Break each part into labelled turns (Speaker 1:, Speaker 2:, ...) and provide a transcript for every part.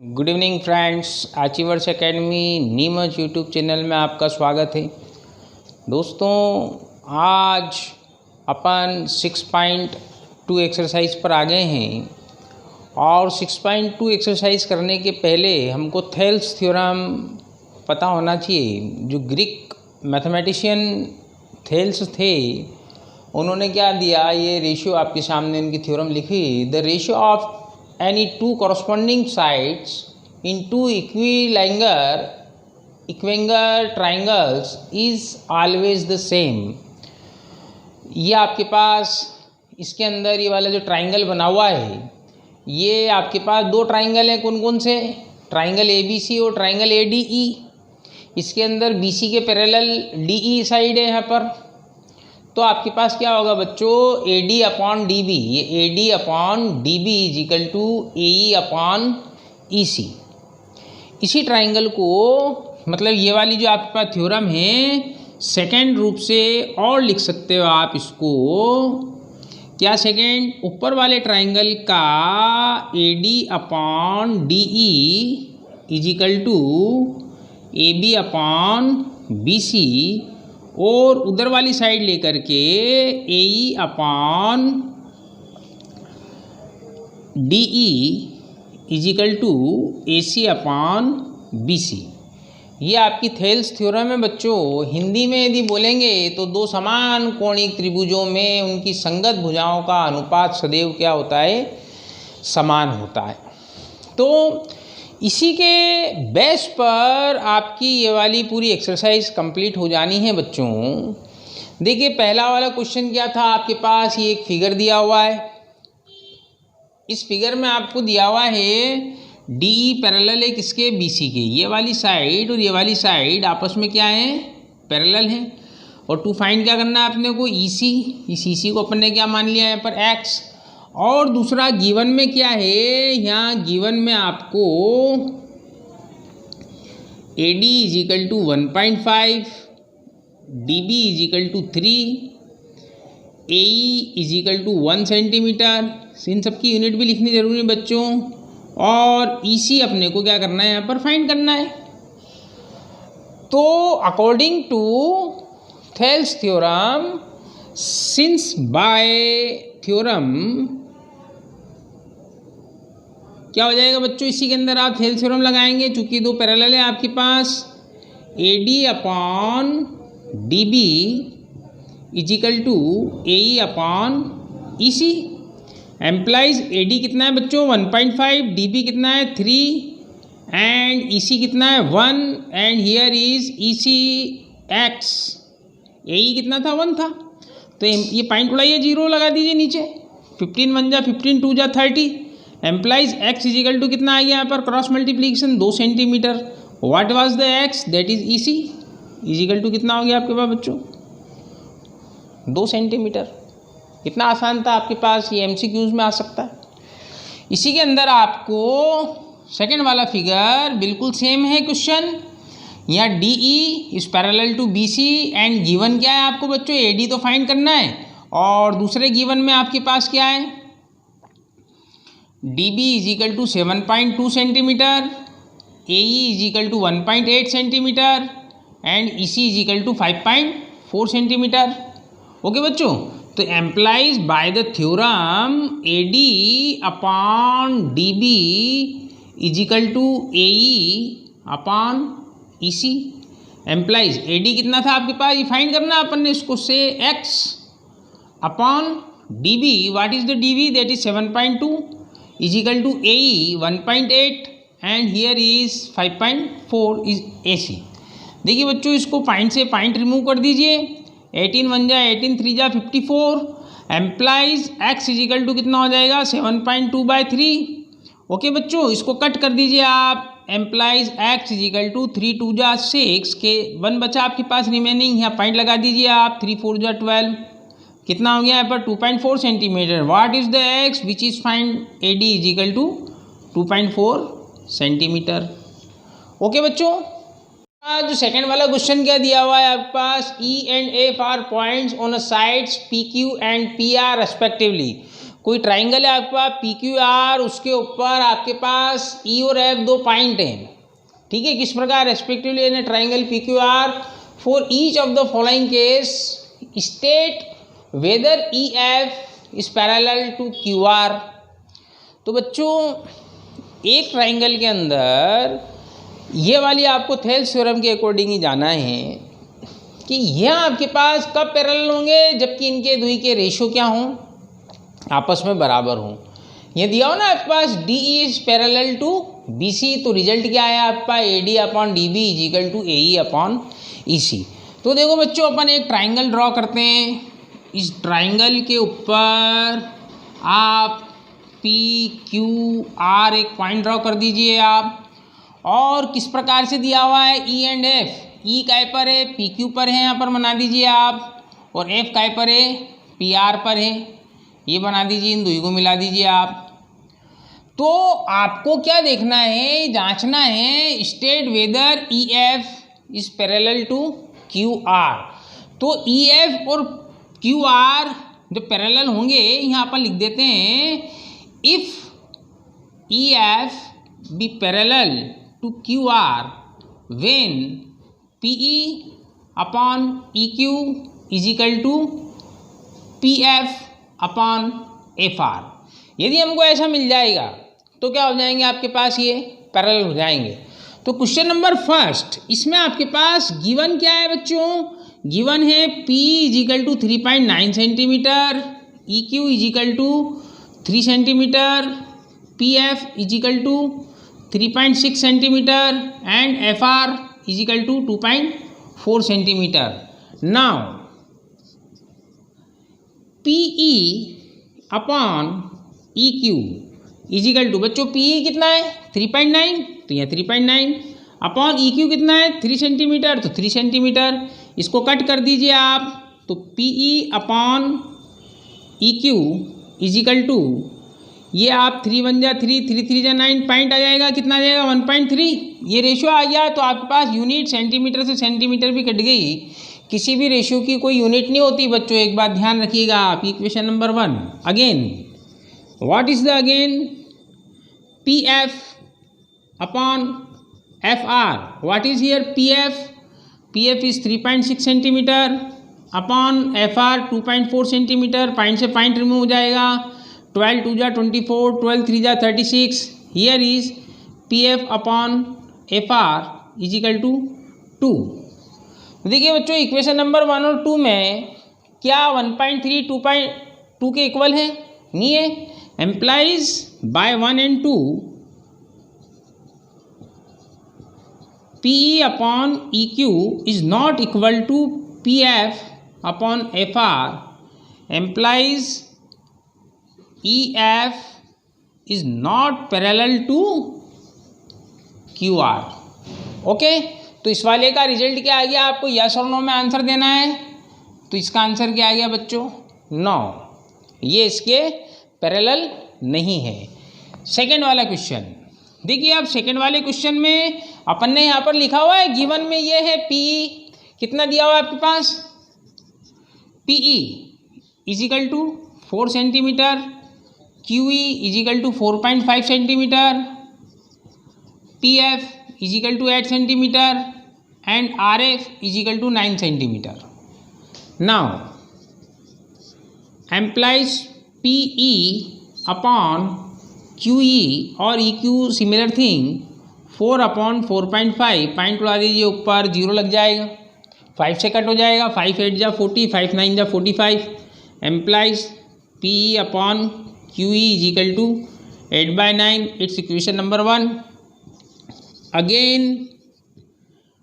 Speaker 1: Good evening friends, achievers academy Neemuch YouTube channel में आपका स्वागत है। दोस्तों, आज अपन 6.2 एक्सरसाइज पर आ गए हैं और 6.2 एक्सरसाइज करने के पहले हमको थेल्स थ्योरम पता होना चाहिए। जो ग्रीक मैथमेटिशियन थेल्स थे, उन्होंने क्या दिया, ये रेशियो आपके सामने उनकी थ्योरम लिखी। The ratio of any two corresponding sides in two equilateral triangles is always the same। ये आपके पास इसके अंदर ये वाला जो ट्राइंगल बना हुआ है, ये आपके पास दो ट्राइंगल हैं। कौन कौन से? ट्राइंगल ABC और ट्राइंगल ADE। इसके अंदर BC के पैरेलल DE साइड है यहाँ पर। तो आपके पास क्या होगा बच्चों, AD अपॉन DB। ये AD upon DB is equal to AE upon EC। इसी ट्राइंगल को, मतलब ये वाली जो आपके पास थ्योरम है, सेकेंड रूप से और लिख सकते हो आप इसको। क्या सेकेंड? ऊपर वाले ट्राइंगल का AD upon DE is equal to AB upon BC, और उधर वाली साइड लेकर के AE upon DE is equal to AC upon BC। ये आपकी थेल्स थ्योरम है बच्चों। हिंदी में यदि बोलेंगे तो दो समान कोणिक त्रिभुजों में उनकी संगत भुजाओं का अनुपात सदैव क्या होता है? समान होता है। तो इसी के बेस पर आपकी ये वाली पूरी एक्सरसाइज कंप्लीट हो जानी है बच्चों। देखिए, पहला वाला क्वेश्चन क्या था आपके पास, ये एक फिगर दिया हुआ है। इस फिगर में आपको दिया हुआ है DE पैरेलल है किसके? BC के। ये वाली साइड और ये वाली साइड आपस में क्या है? पैरेलल है। और टू फाइंड क्या करना है अपने को? EC। इस EC को अपन ने क्या मान लिया यहाँ पर? X। और दूसरा गिवन में क्या है, यहाँ गिवन में आपको AD is equal to 1.5, DB is equal to 3, AE is equal to 1 centimetre. इन सबकी यूनिट भी लिखनी जरूरी है बच्चों। और EC अपने को क्या करना है, यहाँ पर फाइंड करना है। तो according to Thales theorem, since by theorem क्या हो जाएगा बच्चों, इसी के अंदर आप थेल्स थ्योरम लगाएंगे। चूंकि दो पैरेलल है आपके पास, AD upon DB is equal to AE upon EC। Implies AD कितना है बच्चों? 1.5, DB कितना है? 3, एंड EC कितना है? 1, and here is EC X। AE कितना था? 1 था। तो ये पॉइंट उड़ाइए, 0 लगा दीजिए नीचे। 15 1 जा 15, 2 जा 30। Implies X is equal to कितना आ गया यहाँ पर? Cross multiplication 2 centimetre. What was the X? That is EC is equal to कितना हो गया आपके पास बच्चों? 2 सेंटीमीटर। कितना आसान था आपके पास, ये MCQs में आ सकता है। इसी के अंदर आपको सेकेंड वाला फिगर बिल्कुल सेम है क्वेश्चन। यहाँ DE is parallel to BC and given क्या है आपको बच्चों? AD तो फाइंड करना है। और दूसरे गिवन में आपके पास क्या है? DB is equal to 7.2 centimetre, AE is equal to 1.8 centimetre, and EC is equal to 5.4 centimetre. Okay बच्चों, तो implies by the theorem AD upon DB is equal to AE upon EC। Implies AD कितना था आपके पास? ये find करना अपन ने इसको से X upon DB। What is the DB? That is 7.2 is equal to AE 1.8, and here is 5.4 is AC। देखिए बच्चों, इसको पॉइंट से पॉइंट रिमूव कर दीजिए। 18 1 जा 18, 3 जा 54। Implies X is equal to कितना हो जाएगा? 7.2/3। ओके बच्चों, इसको कट कर दीजिए आप। Implies X is equal to 3 2 जा 6 के 1 बचा आपके पास रिमेनिंग। यहाँ पॉइंट लगा दीजिए आप। 3 4 जा 12। कितना हो गया यहाँ पर? 2.4 centimetre. What is the X which is find? AD is equal to 2.4 centimetre. Okay बच्चों, जो सेकेंड वाला क्वेश्चन क्या दिया हुआ है आपके पास? E and F are points on a sides PQ and PR respectively. कोई ट्राइंगल है आपके पास पी क्यू आर, उसके ऊपर आपके पास ई और एफ दो पॉइंट हैं, ठीक है। किस प्रकार respectively in triangle P Q R for each of the following case state whether E F is parallel to Q R. तो बच्चों एक ट्राइंगल के अंदर ये वाली आपको थेल्स थ्योरम के अकॉर्डिंग ही जाना है कि यह आपके पास कब पैरेलल होंगे, जबकि इनके दुई के रेशियो क्या हों, आपस में बराबर हों। ये दिया हो ना आपके पास D is parallel to B C, तो रिजल्ट क्या है आपका A D upon D B is equal to A E upon E C. तो देखो बच्चों अपन एक ट्राइंगल ड्रॉ करते हैं, इस ट्राइंगल के ऊपर आप पी क्यू आर एक पॉइंट ड्रॉ कर दीजिए आप, और किस प्रकार से दिया हुआ है ई एंड एफ, ई काय पर है पी क्यू पर है, यहाँ पर बना दीजिए आप, और एफ काय पर है पी आर पर है, ये बना दीजिए, इन दोनों को मिला दीजिए आप। तो आपको क्या देखना है, जांचना है state whether E F is parallel to Q R. तो ई एफ और क्यू आर जब पैरेलल होंगे, यहाँ पर लिख देते हैं if E F be parallel to Q R when P E upon E Q is equal to P F upon F R. यदि हमको ऐसा मिल जाएगा तो क्या हो जाएंगे आपके पास, ये पैरेलल हो जाएंगे। तो क्वेश्चन नंबर फर्स्ट, इसमें आपके पास गिवन क्या है बच्चों, गिवन है P is equal to 3.9 centimetre, E Q is equal to 3 centimetre, P F is equal to 3.6 centimetre and F R is equal to 2.4 centimetre. Now P E upon E Q is equal to, बच्चों P E कितना है 3.9, तो यहाँ 3.9 upon E Q कितना है 3 centimetre, तो 3 centimetre, इसको cut कर दीजिए आप, तो P E upon E Q is equal to, ये आप 3 1 जा 3, 3 3 जा 9, पॉइंट आ जाएगा, कितना आ जाएगा 1.3, ये रेशियो आ गया। तो आपके पास यूनिट सेंटीमीटर से सेंटीमीटर भी कट गई, किसी भी रेशियो की कोई यूनिट नहीं होती बच्चों, एक बात ध्यान रखिएगा आप। Equation number 1 again, what is the again P F upon F R, what is here P F is 3.6 centimetre upon F are 2.4 centimetre, point से पॉइंट रिमूव हो जाएगा, 12 2 जा 24, 12 3 जा 36, here is P F upon F R is equal to 2। देखिए बच्चों equation number 1 और 2 में क्या 1.3 2.2 के इक्वल है, नहीं है, implies by 1 and 2 P E upon E Q is not equal to P F upon F R, implies E F is not parallel to Q R. Okay, तो इस वाले का रिजल्ट क्या आ गया, आपको यस और नो में आंसर देना है। तो इसका आंसर क्या आ गया बच्चों, नो, ये इसके पैरेलल नहीं है। सेकंड वाला क्वेश्चन देखिए, आप सेकंड वाले क्वेश्चन में अपन ने यहाँ पर लिखा हुआ है, गिवन में ये है पी कितना दिया हुआ है आपके पास, P E is equal to 4 centimetre, Q E is equal to 4.5 centimetre, P F is equal to 8 centimetre and R F is equal to 9 centimetre. Now implies P E upon Q E और E Q similar thing, 4 upon 4.5, point उड़ा दीजिए ऊपर, 0 लग जाएगा, 5 से cut हो जाएगा, 5 8 जा 40, 5 9 जा 45, implies P E upon Q E is equal to 8/9, it's equation number 1। Again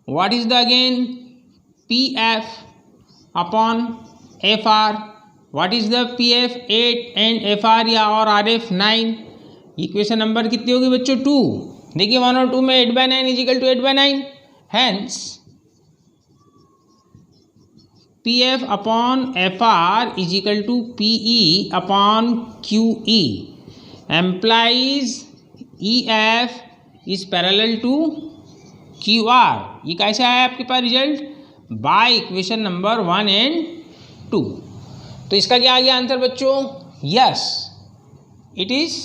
Speaker 1: what is the again P F upon F R, what is the P F 8 and F R या और R F 9, equation number कितनी होगी बच्चों 2। देखिए 1 और 2 में 8/9 is equal to 8/9, hence P F upon F R is equal to P E upon Q E, implies E F is parallel to Q R. ये कैसे आया आपके पास result, by equation number 1 and 2। तो इसका क्या आ गया आंसर बच्चों, yes. It is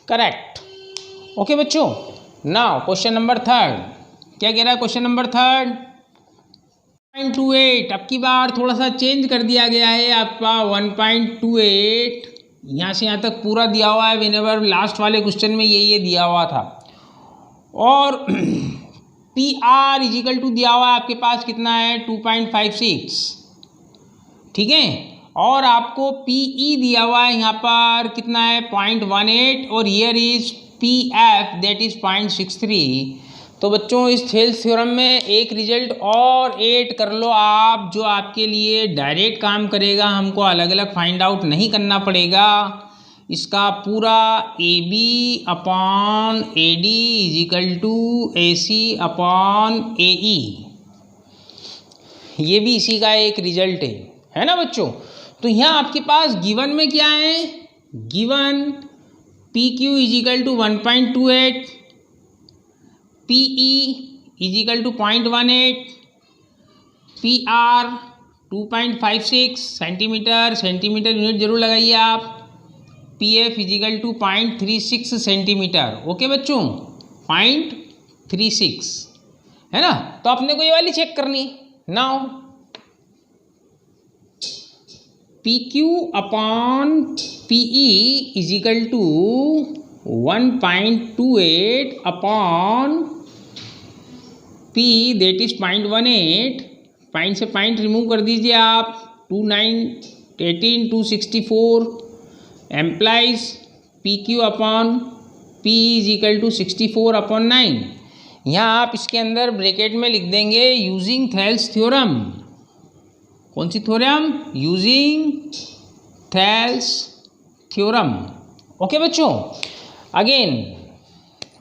Speaker 1: correct. Okay बच्चों, नाउ क्वेश्चन नंबर थर्ड, क्या कह रहा है क्वेश्चन नंबर थर्ड? 1.28, अब की बार थोड़ा सा चेंज कर दिया गया है आपका 1.28, यहाँ से यहाँ तक पूरा दिया हुआ है। व्हेनेवर लास्ट वाले क्वेश्चन में ये दिया हुआ था, और पी आर इजिकल टू दिया हुआ है आपके पास कितना है 2.56, ठीक है, और आपको पी ई दिया हुआ है यहाँ पर कितना है 0.18, और here is P F that is 0.63। तो बच्चों इस थेल्स थ्योरम में एक रिजल्ट और ऐड कर लो आप, जो आपके लिए डायरेक्ट काम करेगा, हमको अलग अलग फाइंड आउट नहीं करना पड़ेगा। इसका पूरा A B upon A D is equal to A C upon A E, ये भी इसी का एक रिजल्ट है ना बच्चों। तो यहाँ आपके पास गिवन में क्या है, given P Q is equal to 1.28, P E is equal to 0.18, P R 2.56 centimetre, centimetre unit जरूर लगाइए आप, P F is equal to 0.36 centimetre. Okay बच्चों, 0.36 है ना। तो अपने को ये वाली चेक करनी। Now P Q upon P E is equal to 1.28 upon P that is 0.18, point से पॉइंट रिमूव कर दीजिए आप, 218 264 implies P Q upon P is equal to 64 upon 9। यहाँ आप इसके अंदर ब्रैकेट में लिख देंगे यूजिंग थेल्स थ्योरम। कौन सी theorem? Using Thales theorem. Okay बच्चों, again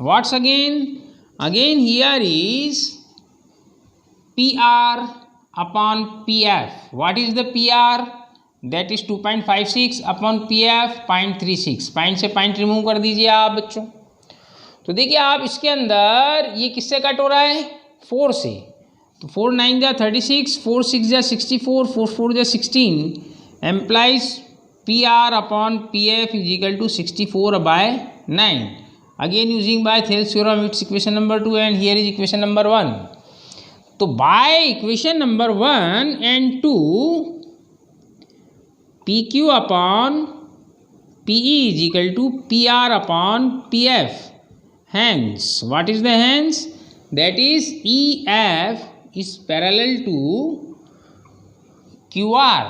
Speaker 1: what's again here is P R upon P F. What is the P R? That is 2.56 upon P F 0.36। Point से पॉइंट रिमूव कर दीजिए आप बच्चों। तो देखिए आप इसके अंदर ये किससे कट हो रहा है? 4 से। तो 4 9 जा 36, 4 6 जा 64, 4 4 जा 16 implies P R upon P F is equal to 64 by 9। Again using by Thales theorem, it's equation number 2 and here is equation number 1। तो by equation number 1 and 2 P Q upon P E is equal to P R upon P F. Hence, what is the hence? That is EF is parallel to QR.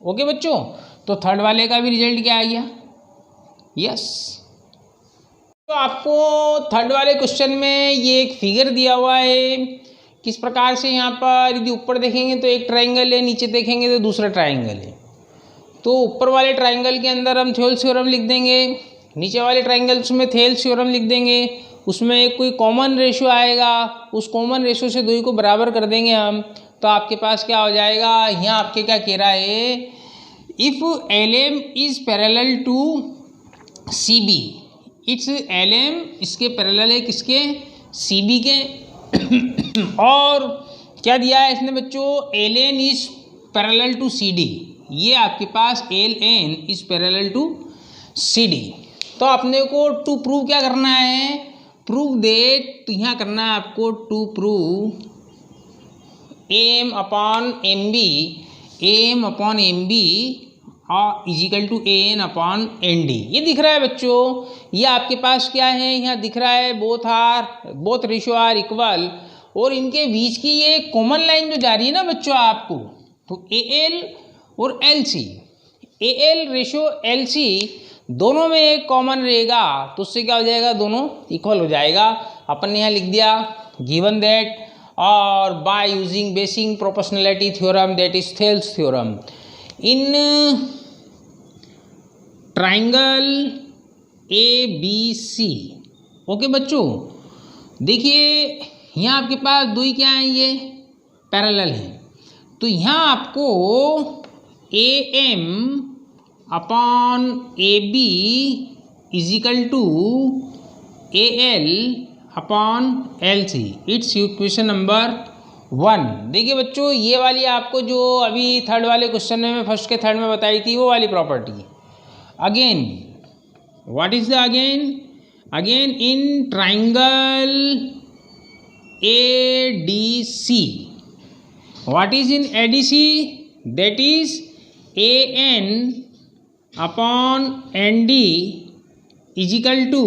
Speaker 1: Okay बच्चों, तो third वाले का भी result क्या आ गया? Yes. तो आपको third वाले क्वेश्चन में ये एक फिगर दिया हुआ है, किस प्रकार से यहाँ पर यदि ऊपर देखेंगे तो एक ट्राइंगल है, नीचे देखेंगे तो दूसरा ट्राइंगल है। तो ऊपर वाले ट्राइंगल के अंदर हम थेल्स थ्योरम लिख देंगे, नीचे वाले ट्राइंगल्स में थेल्स थ्योरम लिख देंगे। उसमें एक कोई कॉमन रेशियो आएगा, उस कॉमन रेशियो से दो को बराबर कर देंगे हम। तो आपके पास क्या हो जाएगा? यहाँ आपके क्या कह रहा है? If L M is parallel to C B, it's L M इसके पैरेलल है किसके? सी बी के। और क्या दिया है इसने बच्चों? L N is parallel to C D. ये आपके पास L N is parallel to C D. तो अपने को टू प्रूव क्या करना है? प्रूव देट, तो यहाँ करना है आपको to prove M upon M B, M upon M B is equal to A N upon N D. ये दिख रहा है बच्चों, ये आपके पास क्या है? यहाँ दिख रहा है बोथ रेशियो आर इक्वल, और इनके बीच की ये कॉमन लाइन जो जा रही है ना बच्चों आपको, तो ए एल और L C, A L ratio L C दोनों में एक कॉमन रहेगा, तो उससे क्या हो जाएगा? दोनों इक्वल हो जाएगा। अपन ने यहाँ लिख दिया गिवन दैट, और by using basic proportionality theorem that is Thales theorem in triangle A B C. Okay बच्चों, देखिए यहाँ आपके पास दो ही क्या हैं? ये पैरेलल हैं। तो यहाँ आपको A M upon A B is equal to A L upon L C, it's equation number 1। देखिए बच्चों, ये वाली आपको जो अभी थर्ड वाले क्वेश्चन में फर्स्ट के थर्ड में बताई थी वो वाली property. again, what is the again in triangle ADC, what is in ADC? That is AN upon ND is equal to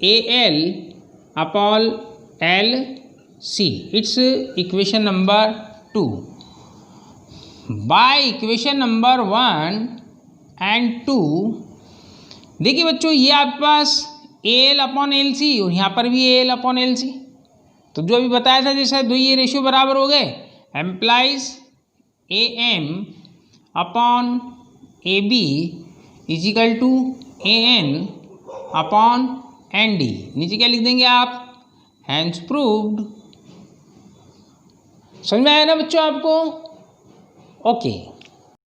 Speaker 1: AL upon LC. It's equation number 2. By equation number 1 and 2, देखिए बच्चों, ये आपके पास AL upon LC और यहाँ पर भी AL upon LC, तो जो अभी बताया था जैसे दो ये रेशियो बराबर हो गए, implies AM upon AB is equal to AN upon ND। नीचे क्या लिख देंगे आप? Hence proved. समझ में आया ना बच्चों आपको? ओके।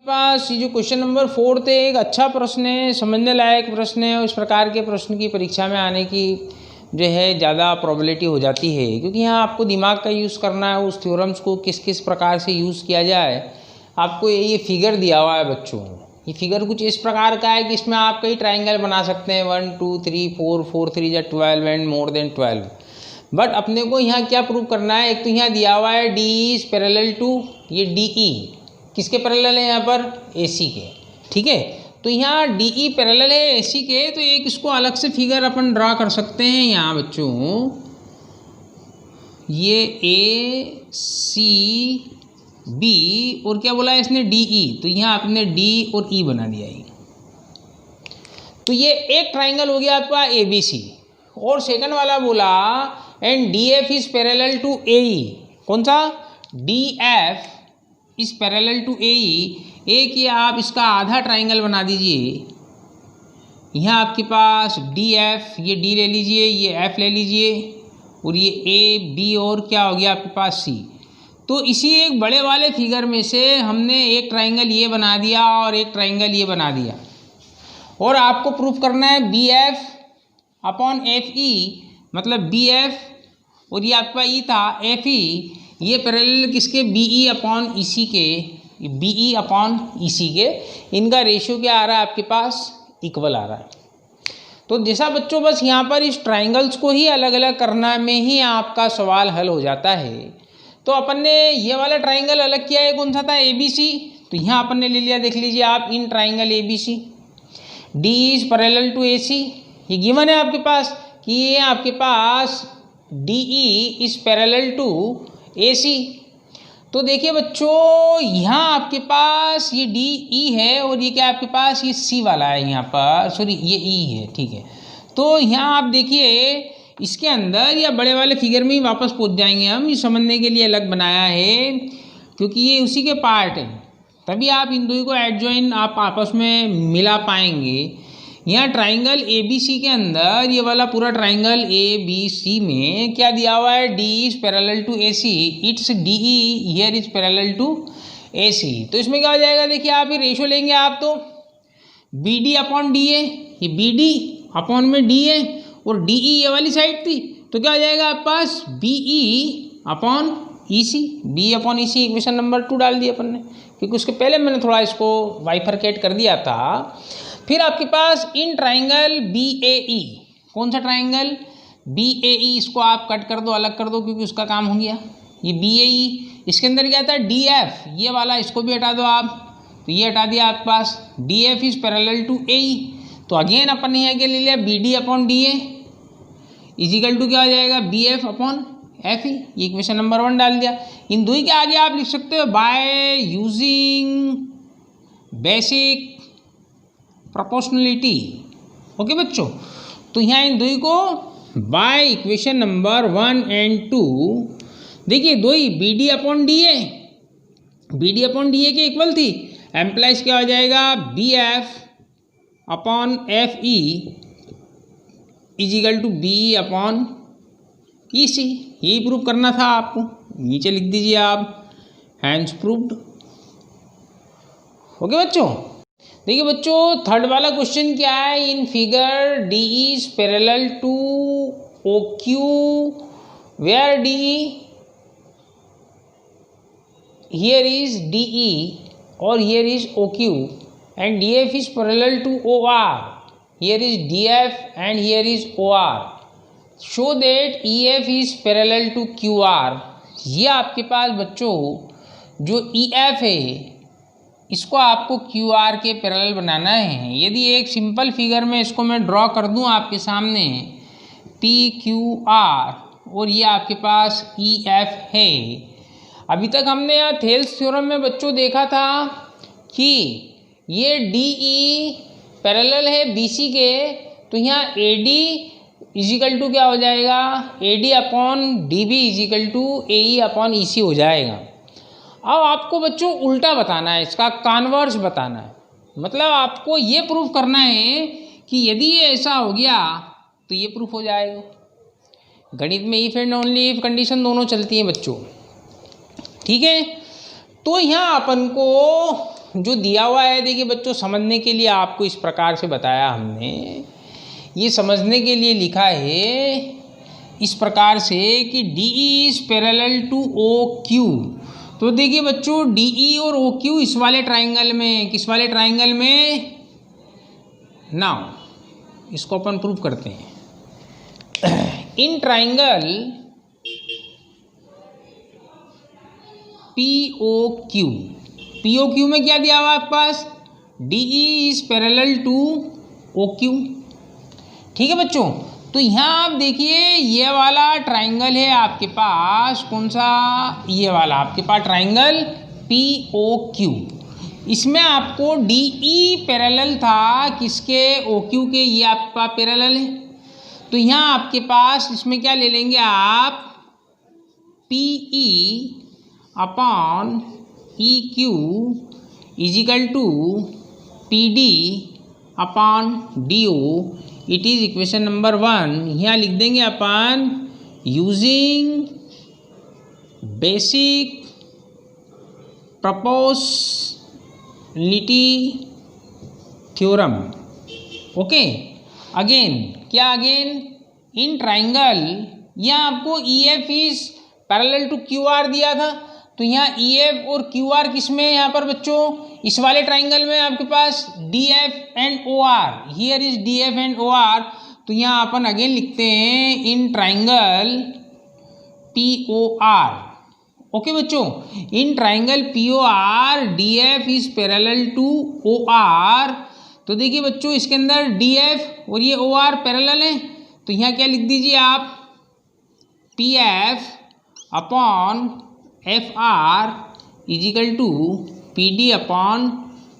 Speaker 1: पास ये जो क्वेश्चन नंबर 4 थे, एक अच्छा प्रश्न है, समझने लायक प्रश्न है, और इस प्रकार के प्रश्न की परीक्षा में आने की जो है ज़्यादा प्रोबेबिलिटी हो जाती है, क्योंकि यहाँ आपको दिमाग का यूज़ करना है, उस थ्योरम्स को किस किस प्रकार से यूज़ किया जाए। आपको ये फिगर दिया हुआ है बच्चों, ये फिगर कुछ इस प्रकार का है कि इसमें आप कई ट्राइंगल बना सकते हैं, 1 2 3 4 4 3 या 12 एंड मोर देन 12। बट अपने को यहाँ क्या प्रूव करना है? एक तो यहाँ दिया हुआ है डी इज पैरेलल टू, ये डी ई किसके पैरेलल है? यहाँ पर AC के, ठीक है। तो यहाँ DE पैरेलल है AC के, तो एक इसको अलग से फिगर अपन ड्रा कर सकते हैं यहाँ बच्चों। ये ACB और क्या बोला है इसने? DE, तो यहाँ आपने D और E बना दिया है। तो ये एक ट्राइंगल हो गया आपका ABC, और सेकंड वाला बोला and DF is parallel to AE। कौन सा? DF is parallel to AE। एक ये आप इसका आधा ट्राइंगल बना दीजिए, यहाँ आपके पास DF, ये D ले लीजिए, ये F ले लीजिए, और ये AB और क्या हो गया आपके पास C। तो इसी एक बड़े वाले फिगर में से हमने एक ट्राइंगल ये बना दिया और एक ट्राइंगल ये बना दिया, और आपको प्रूफ करना है BF अपॉन FE, मतलब BF और ये आपका E था FE, ये पैरेलल किसके? BE अपॉन EC के, BE अपॉन EC के। इनका रेशियो क्या आ रहा है आपके पास? इक्वल आ रहा है। तो जैसा बच्चों बस यहाँ पर इस ट्राइंगल्स को ही अलग अलग करना में ही आपका सवाल हल हो जाता है। तो अपन ने ये वाला ट्राइंगल अलग किया है, कौन सा था? ABC। तो यहाँ अपन ने ले लिया, देख लीजिए आप, in triangle ABC D is parallel to AC। ये गिवन है आपके पास कि ये आपके पास DE is parallel to AC। तो देखिए बच्चों, यहाँ आपके पास ये DE है और ये क्या आपके पास? ये C वाला है यहाँ पर, सॉरी ये E है, ठीक है। तो यहाँ आप देखिए इसके अंदर या बड़े वाले फिगर में ही वापस पहुँच जाएंगे हम, ये समझने के लिए अलग बनाया है क्योंकि ये उसी के पार्ट है, तभी आप इन दो को एडजॉइन आप आपस में मिला पाएंगे। यहाँ ट्राइंगल ABC के अंदर ये वाला पूरा ट्राइंगल ABC में क्या दिया हुआ है? D is parallel to AC, it's DE here is parallel to AC। तो इसमें क्या हो जाएगा? देखिए आप ये रेशियो लेंगे आप, तो BD अपॉन DA, ये BD अपॉन में D है और DE ये वाली साइड थी, तो क्या हो जाएगा आपके पास? BE upon EC, BE upon EC। Equation number 2 डाल दिया अपन ने, क्योंकि उसके पहले मैंने थोड़ा इसको बाइफरकेट कर दिया था। फिर आपके पास इन ट्राइंगल BAE, कौन सा ट्राइंगल? BAE, इसको आप कट कर दो, अलग कर दो, क्योंकि उसका काम हो गया। ये BAE, इसके अंदर क्या था? DF, ये वाला इसको भी हटा दो आप, तो ये हटा दिया आपके पास। DF is parallel to AE, तो अगेन अपन ने यहाँ क्या ले लिया? BD upon DA is equal to क्या हो जाएगा? BF upon FE। ये इक्वेशन नंबर 1 डाल दिया। इन दो ही के आगे आप लिख सकते हो bye using basic proportionality. Okay बच्चों, तो यहाँ इन दो ही को बाय इक्वेशन नंबर 1 एंड 2, देखिए दो ही BD upon DA, BD upon DA के इक्वल थी, एम्प्लाइज क्या हो जाएगा? BF upon FE is equal to BE upon EC। यही प्रूव करना था आपको, नीचे लिख दीजिए आप, हैंस प्रूव्ड। ओके बच्चों, देखिए बच्चों थर्ड वाला क्वेश्चन क्या है? In figure D is parallel to OQ where DE here is DE और here is OQ। and DF is parallel to OR. Here is DF and here is OR. Show that EF is parallel to QR. ये आपके पास बच्चों जो EF है इसको आपको QR के parallel बनाना है। यदि एक सिंपल फिगर में इसको मैं ड्रॉ कर दूं आपके सामने PQR और ये आपके पास EF है। अभी तक हमने यहाँ थेल्स थ्योरम में बच्चों देखा था कि ये DE पैरेलल है BC के, तो यहाँ AD इजिकल टू क्या हो जाएगा, AD upon DB is equal to AE upon EC हो जाएगा। अब आपको बच्चों उल्टा बताना है, इसका कॉन्वर्स बताना है। मतलब आपको ये प्रूफ करना है कि यदि ये ऐसा हो गया तो ये प्रूफ हो जाएगा। गणित में if and only if condition दोनों चलती हैं बच्चों, ठीक है। तो यहाँ अपन को जो दिया हुआ है, देखिए बच्चों समझने के लिए आपको इस प्रकार से बताया हमने, ये समझने के लिए लिखा है इस प्रकार से कि DE is parallel to OQ। तो देखिए बच्चों DE और OQ इस वाले ट्राइंगल में, किस वाले ट्राइंगल में, नाउ इसको अपन प्रूव करते हैं। इन ट्राइंगल POQ में क्या दिया हुआ है आपके पास, DE is parallel to OQ, ठीक है बच्चों। तो यहाँ आप देखिए ये वाला ट्राइंगल है आपके पास, कौन सा, ये वाला आपके पास ट्राइंगल POQ। इसमें आपको DE पैरेलल था किसके, OQ के, ये आपके पास पैरेलल है। तो यहाँ आपके पास इसमें क्या ले लेंगे आप, PE upon EQ is equal to PD upon DO। It is equation number 1। यहाँ लिख देंगे अपन using basic proportionality theorem. Okay, again क्या, अगेन इन ट्राइंगल, यहाँ आपको EF is parallel to QR दिया था, तो यहाँ EF और QR किस में है यहाँ पर बच्चों, इस वाले ट्राइंगल में आपके पास DF and OR, here is DF and OR। तो यहाँ अपन अगेन लिखते हैं इन ट्राइंगल POR। ओके बच्चों, in triangle POR DF is parallel to OR। तो देखिए बच्चों इसके अंदर DF और ये OR पैरेलल है, तो यहाँ क्या लिख दीजिए आप, PF upon FR is equal to PD upon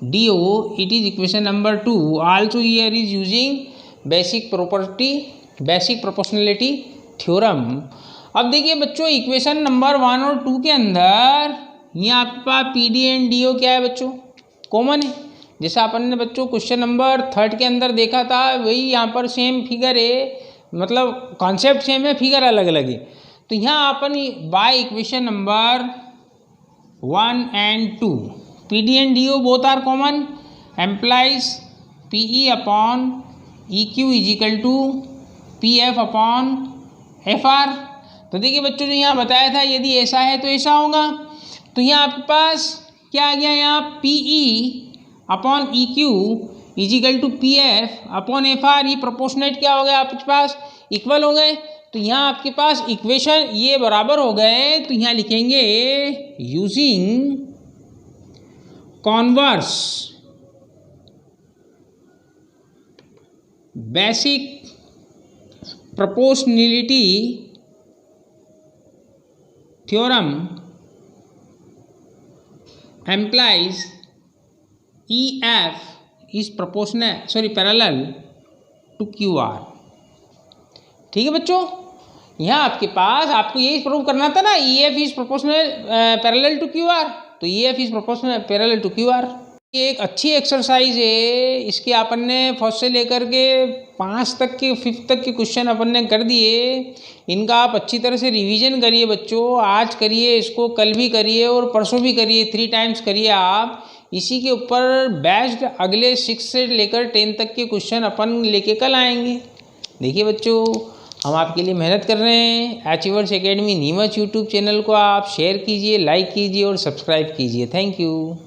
Speaker 1: DO। It is equation number 2। Also here is using basic proportionality theorem. अब देखिए बच्चों इक्वेशन नंबर 1 और 2 के अंदर यहाँ आपके पास PD एंड DO क्या है बच्चों, कॉमन है। जैसा अपन ने बच्चों क्वेश्चन नंबर 3 के अंदर देखा था, वही यहाँ पर सेम फिगर है, मतलब कॉन्सेप्ट सेम है, फिगर अलग अलग है। तो यहाँ अपन bye equation number 1 and 2 PD and DO both are common, implies PE upon EQ is equal to PF upon FR। तो देखिए बच्चों जो यहाँ बताया था यदि ऐसा है तो ऐसा होगा। तो यहाँ आपके पास क्या आ गया, यहाँ PE upon EQ is equal to PF upon FR। ये प्रोपोर्शनेट क्या हो गया आपके पास, इक्वल हो गए। तो यहाँ आपके पास इक्वेशन ये बराबर हो गए, तो यहाँ लिखेंगे using converse basic proportionality theorem implies EF is parallel to QR। ठीक है बच्चों, यहाँ आपके पास आपको यही प्रूव करना था ना, EF is proportional parallel to QR, तो EF is proportional parallel to QR। ये एक अच्छी एक्सरसाइज है, इसके अपन ने फर्स्ट से लेकर के 5 तक के 5th तक के क्वेश्चन अपन ने कर दिए। इनका आप अच्छी तरह से रिवीजन करिए बच्चों, आज करिए इसको, कल भी करिए और परसों भी करिए, 3 टाइम्स करिए आप। इसी के ऊपर बेस्ड अगले 6 से लेकर 10 तक के क्वेश्चन अपन लेके कल आएंगे। देखिए बच्चों, हम आपके लिए मेहनत कर रहे हैं। Achievers academy Neemuch YouTube channel को आप शेयर कीजिए, लाइक कीजिए और सब्सक्राइब कीजिए। Thank you.